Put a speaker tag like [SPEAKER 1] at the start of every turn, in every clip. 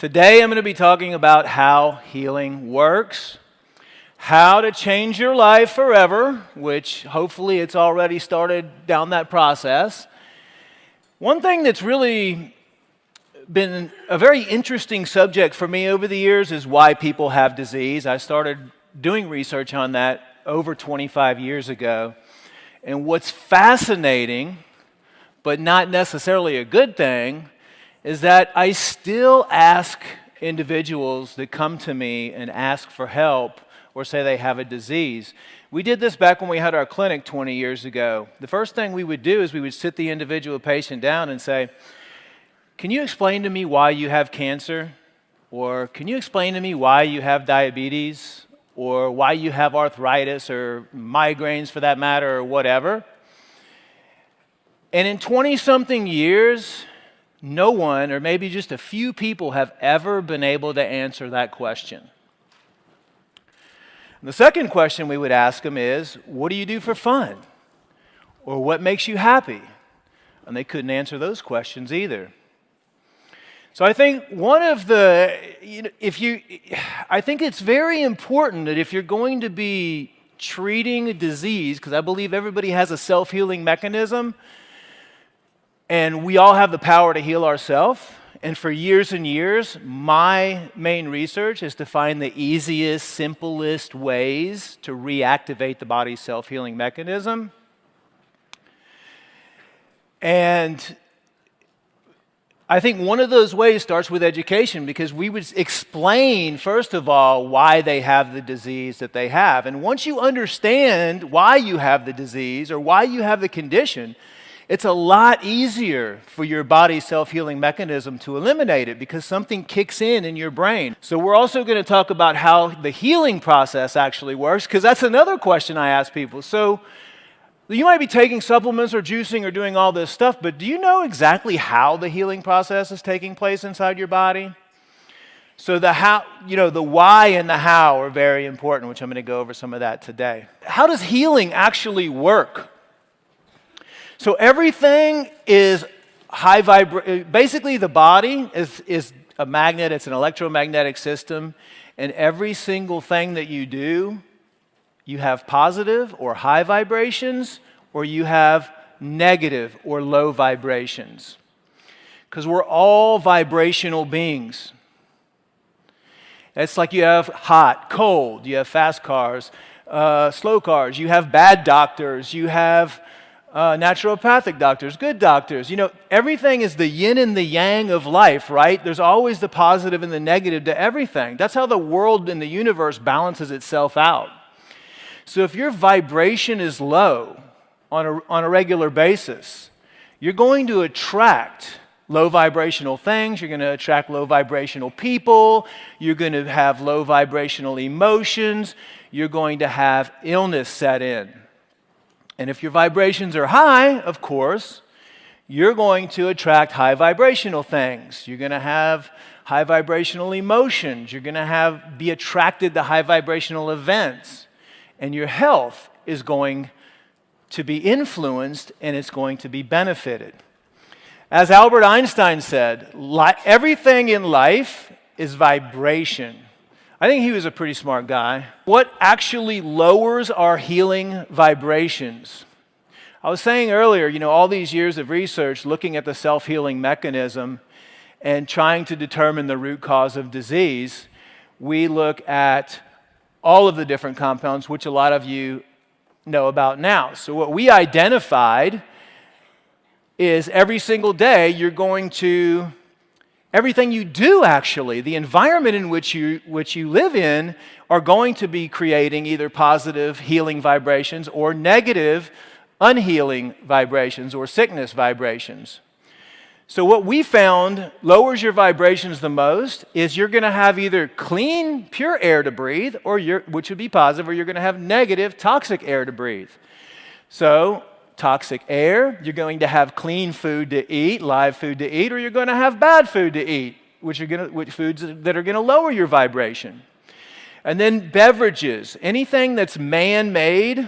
[SPEAKER 1] Today I'm going to be talking about how healing works, how to change your life forever, which hopefully it's already started down that process. One thing that's really been a very interesting subject for me over the years is why people have disease. I started doing research on that over 25 years ago. And what's fascinating, but not necessarily a good thing, is that I still ask individuals that come to me and ask for help or say they have a disease. We did this back when we had our clinic 20 years ago. The first thing we would do is we would sit the individual patient down and say, "Can you explain to me why you have cancer? Or can you explain to me why you have diabetes? Or why you have arthritis or migraines for that matter or whatever?" And in 20-something years, no one, or maybe just a few people, have ever been able to answer that question. And the second question we would ask them is, what do you do for fun? Or what makes you happy? And they couldn't answer those questions either. So I think I think it's very important that if you're going to be treating a disease, because I believe everybody has a self-healing mechanism, and we all have the power to heal ourselves. And for years and years, my main research is to find the easiest, simplest ways to reactivate the body's self-healing mechanism. And I think one of those ways starts with education, because we would explain, first of all, why they have the disease that they have. And once you understand why you have the disease or why you have the condition, it's a lot easier for your body's self-healing mechanism to eliminate it, because something kicks in your brain. So we're also going to talk about how the healing process actually works, because that's another question I ask people. So you might be taking supplements or juicing or doing all this stuff, but do you know exactly how the healing process is taking place inside your body? So the why and the how are very important, which I'm going to go over some of that today. How does healing actually work? So everything is high vibration. Basically, the body is a magnet. It's an electromagnetic system. And every single thing that you do, you have positive or high vibrations, or you have negative or low vibrations. Because we're all vibrational beings. It's like you have hot, cold, you have fast cars, slow cars, you have bad doctors, you have naturopathic doctors, good doctors. Everything is the yin and the yang of life, right? There's always the positive and the negative to everything. That's how the world and the universe balances itself out. So if your vibration is low on a regular basis, you're going to attract low vibrational things, you're going to attract low vibrational people, you're going to have low vibrational emotions, you're going to have illness set in. And if your vibrations are high, of course, you're going to attract high vibrational things. You're going to have high vibrational emotions. You're going to be attracted to high vibrational events. And your health is going to be influenced, and it's going to be benefited. As Albert Einstein said, everything in life is vibration. I think he was a pretty smart guy. What actually lowers our healing vibrations? I was saying earlier, all these years of research looking at the self-healing mechanism and trying to determine the root cause of disease, we look at all of the different compounds, which a lot of you know about now. So what we identified is every single day everything you do, actually, the environment in which you live in, are going to be creating either positive healing vibrations or negative unhealing vibrations or sickness vibrations. So what we found lowers your vibrations the most is you're going to have either clean, pure air to breathe, which would be positive, or you're going to have negative, toxic air to breathe. So toxic air, you're going to have clean food to eat, live food to eat, or you're going to have bad food to eat, which foods that are going to lower your vibration. And then beverages, anything that's man-made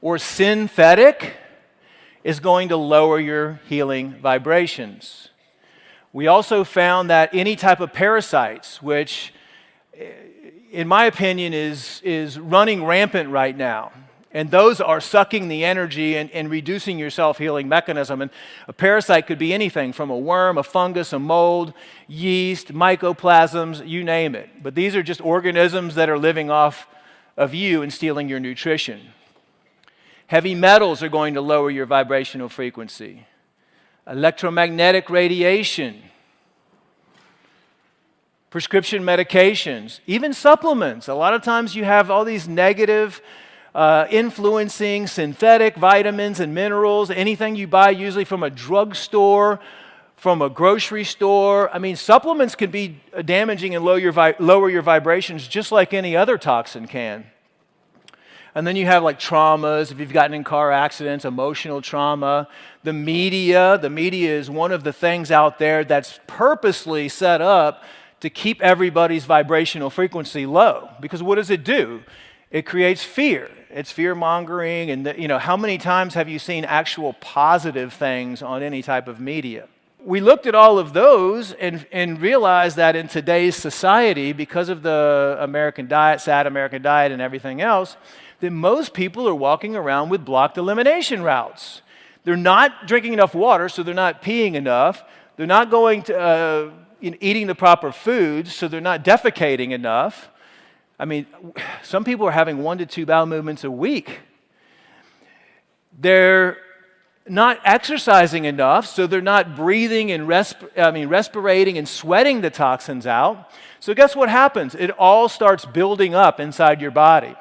[SPEAKER 1] or synthetic is going to lower your healing vibrations. We also found that any type of parasites, which in my opinion is running rampant right now, and those are sucking the energy and reducing your self-healing mechanism. And a parasite could be anything from a worm, a fungus, a mold, yeast, mycoplasms, you name it. But these are just organisms that are living off of you and stealing your nutrition. Heavy metals are going to lower your vibrational frequency. Electromagnetic radiation, prescription medications, even supplements. A lot of times you have all these negative influencing synthetic vitamins and minerals, anything you buy usually from a drugstore, from a grocery store. I mean, supplements can be damaging and lower your vibrations just like any other toxin can. And then you have like traumas, if you've gotten in car accidents, emotional trauma. The media is one of the things out there that's purposely set up to keep everybody's vibrational frequency low. Because what does it do? It creates fear. It's fear-mongering. And how many times have you seen actual positive things on any type of media? We looked at all of those and realized that in today's society, because of the American diet, sad American diet, and everything else, that most people are walking around with blocked elimination routes. They're not drinking enough water, so they're not peeing enough. They're not going to eating the proper foods, so they're not defecating enough. I mean, some people are having 1 to 2 bowel movements a week. They're not exercising enough, so they're not breathing and respirating and sweating the toxins out. So guess what happens? It all starts building up inside your body.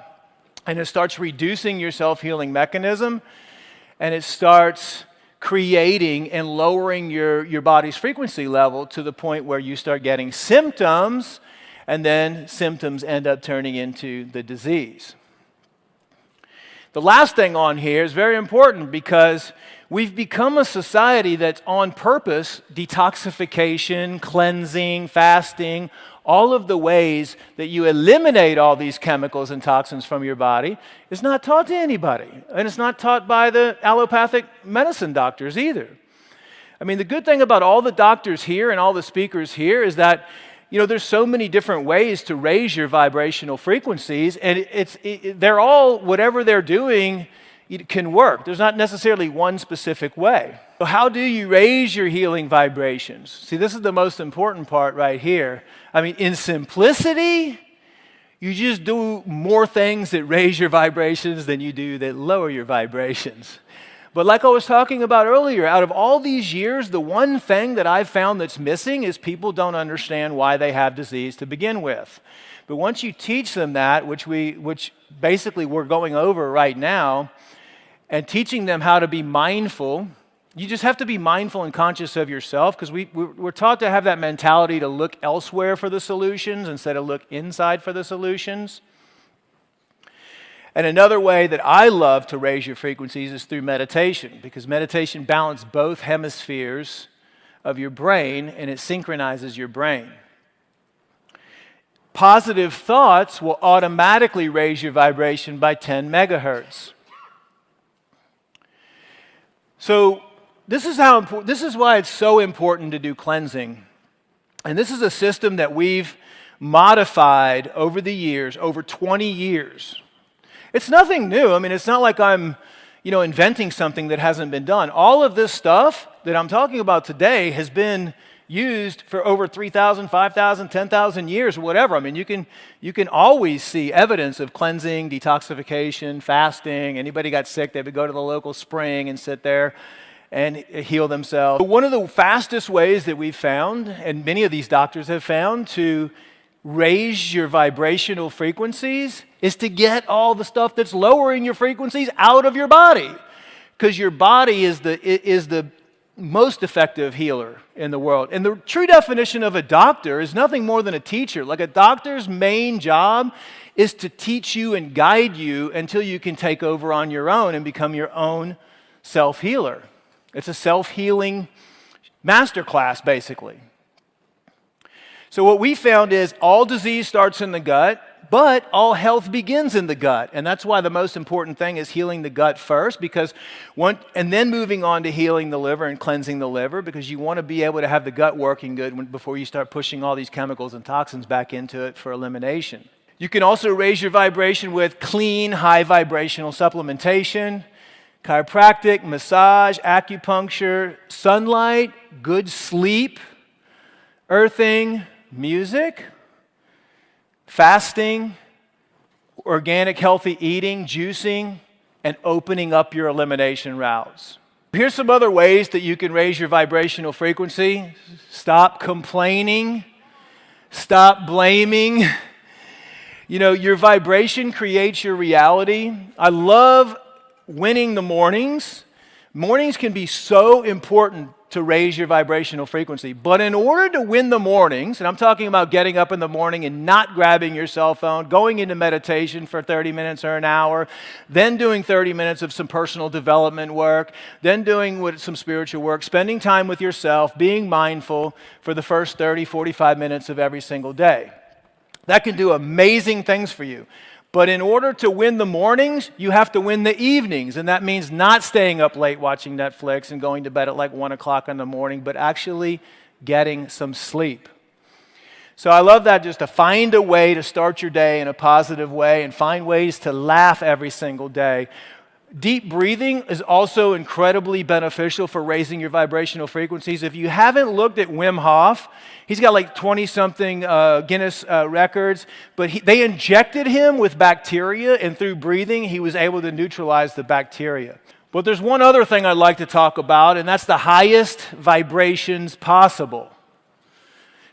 [SPEAKER 1] And it starts reducing your self-healing mechanism, and it starts creating and lowering your body's frequency level to the point where you start getting symptoms, and then symptoms end up turning into the disease. The last thing on here is very important because we've become a society that's on purpose, detoxification, cleansing, fasting, all of the ways that you eliminate all these chemicals and toxins from your body is not taught to anybody. And it's not taught by the allopathic medicine doctors either. I mean, the good thing about all the doctors here and all the speakers here is that, there's so many different ways to raise your vibrational frequencies, and they're all, whatever they're doing, it can work. There's not necessarily one specific way. So how do you raise your healing vibrations? See, this is the most important part right here. I mean, in simplicity, you just do more things that raise your vibrations than you do that lower your vibrations. But like I was talking about earlier, out of all these years, the one thing that I've found that's missing is people don't understand why they have disease to begin with. But once you teach them that, which basically we're going over right now, and teaching them how to be mindful, you just have to be mindful and conscious of yourself, because we're taught to have that mentality to look elsewhere for the solutions instead of look inside for the solutions. And another way that I love to raise your frequencies is through meditation, because meditation balances both hemispheres of your brain and it synchronizes your brain. Positive thoughts will automatically raise your vibration by 10 megahertz. So this is why it's so important to do cleansing. And this is a system that we've modified over the years, over 20 years. It's nothing new. I mean, it's not like I'm, inventing something that hasn't been done. All of this stuff that I'm talking about today has been used for over 3,000, 5,000, 10,000 years, or whatever. I mean, you can always see evidence of cleansing, detoxification, fasting. Anybody got sick, they would go to the local spring and sit there and heal themselves. But one of the fastest ways that we've found, and many of these doctors have found, to raise your vibrational frequencies is to get all the stuff that's lowering your frequencies out of your body. Because your body is the most effective healer in the world. And the true definition of a doctor is nothing more than a teacher. Like, a doctor's main job is to teach you and guide you until you can take over on your own and become your own self-healer. It's a self-healing masterclass, basically. So what we found is all disease starts in the gut, But all health begins in the gut, and that's why the most important thing is healing the gut first, and then moving on to healing the liver and cleansing the liver, because you want to be able to have the gut working good before you start pushing all these chemicals and toxins back into it for elimination. You can also raise your vibration with clean, high vibrational supplementation, chiropractic, massage, acupuncture, sunlight, good sleep, earthing, music, fasting, organic healthy eating, juicing, and opening up your elimination routes. Here's some other ways that you can raise your vibrational frequency. Stop complaining. Stop blaming. Your vibration creates your reality. I love winning the mornings. Mornings can be so important to raise your vibrational frequency. But in order to win the mornings, and I'm talking about getting up in the morning and not grabbing your cell phone, going into meditation for 30 minutes or an hour, then doing 30 minutes of some personal development work, then doing some spiritual work, spending time with yourself, being mindful for the first 30, 45 minutes of every single day. That can do amazing things for you. But in order to win the mornings, you have to win the evenings. And that means not staying up late watching Netflix and going to bed at like 1 o'clock in the morning, but actually getting some sleep. So I love that, just to find a way to start your day in a positive way and find ways to laugh every single day. Deep breathing is also incredibly beneficial for raising your vibrational frequencies. If you haven't looked at Wim Hof, he's got like 20-something Guinness records, but they injected him with bacteria, and through breathing, he was able to neutralize the bacteria. But there's one other thing I'd like to talk about, and that's the highest vibrations possible.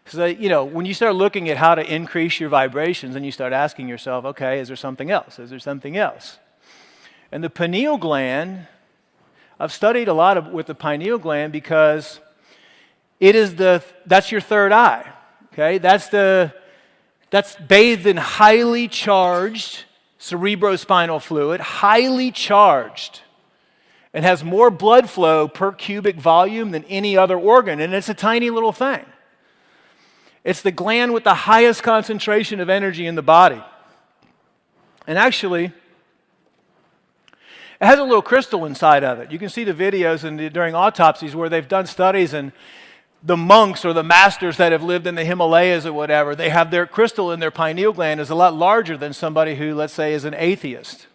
[SPEAKER 1] So, when you start looking at how to increase your vibrations, and you start asking yourself, okay, is there something else? Is there something else? And the pineal gland, I've studied a lot with the pineal gland because that's your third eye, okay? That's bathed in highly charged cerebrospinal fluid, highly charged, and has more blood flow per cubic volume than any other organ, and it's a tiny little thing. It's the gland with the highest concentration of energy in the body. And actually, it has a little crystal inside of it. You can see the videos during autopsies where they've done studies, and the monks or the masters that have lived in the Himalayas or whatever, they have their crystal in their pineal gland is a lot larger than somebody who, let's say, is an atheist.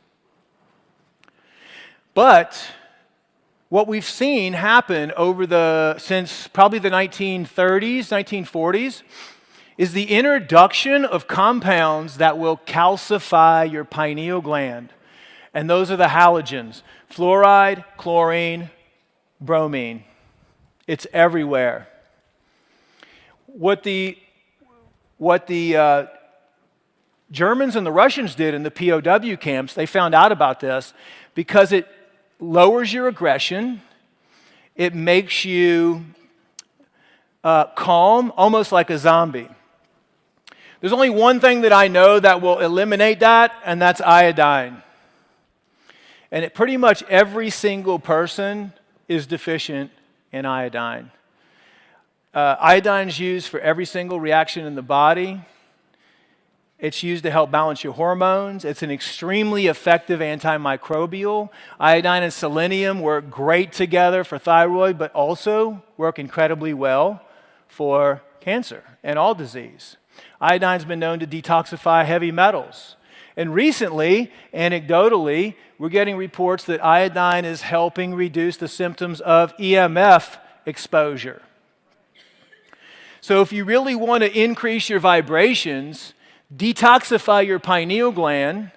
[SPEAKER 1] But what we've seen happen since probably the 1930s, 1940s, is the introduction of compounds that will calcify your pineal gland. And those are the halogens: fluoride, chlorine, bromine. It's everywhere. What the Germans and the Russians did in the POW camps, they found out about this because it lowers your aggression. It makes you calm, almost like a zombie. There's only one thing that I know that will eliminate that, and that's iodine. And pretty much every single person is deficient in iodine. Iodine is used for every single reaction in the body. It's used to help balance your hormones. It's an extremely effective antimicrobial. Iodine and selenium work great together for thyroid, but also work incredibly well for cancer and all disease. Iodine's been known to detoxify heavy metals. And recently, anecdotally, we're getting reports that iodine is helping reduce the symptoms of EMF exposure. So if you really want to increase your vibrations, detoxify your pineal gland,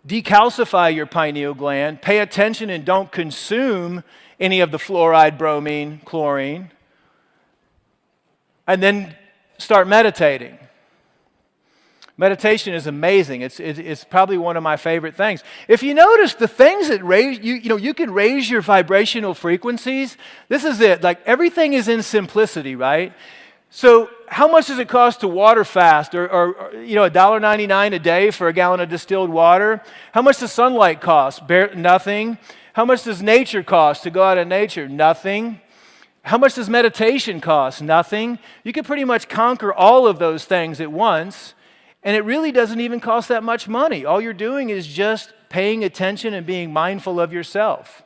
[SPEAKER 1] decalcify your pineal gland, pay attention and don't consume any of the fluoride, bromine, chlorine, and then start meditating. Meditation is amazing. It's probably one of my favorite things. If you notice, the things that raise, you can raise your vibrational frequencies. This is it. Like, everything is in simplicity, right? So how much does it cost to water fast, or $1.99 a day for a gallon of distilled water? How much does sunlight cost? Nothing. How much does nature cost to go out in nature? Nothing. How much does meditation cost? Nothing. You can pretty much conquer all of those things at once. And it really doesn't even cost that much money. All you're doing is just paying attention and being mindful of yourself.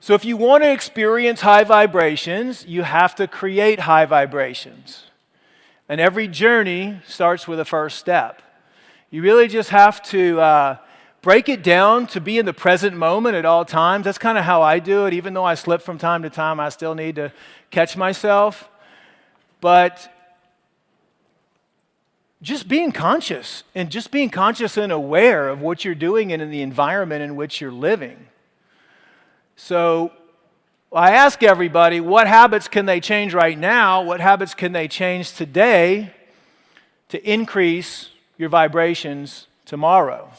[SPEAKER 1] So if you want to experience high vibrations, you have to create high vibrations. And every journey starts with a first step. You really just have to break it down to be in the present moment at all times. That's kind of how I do it. Even though I slip from time to time, I still need to catch myself. But just being conscious and aware of what you're doing and in the environment in which you're living. So I ask everybody, what habits can they change right now? What habits can they change today to increase your vibrations tomorrow?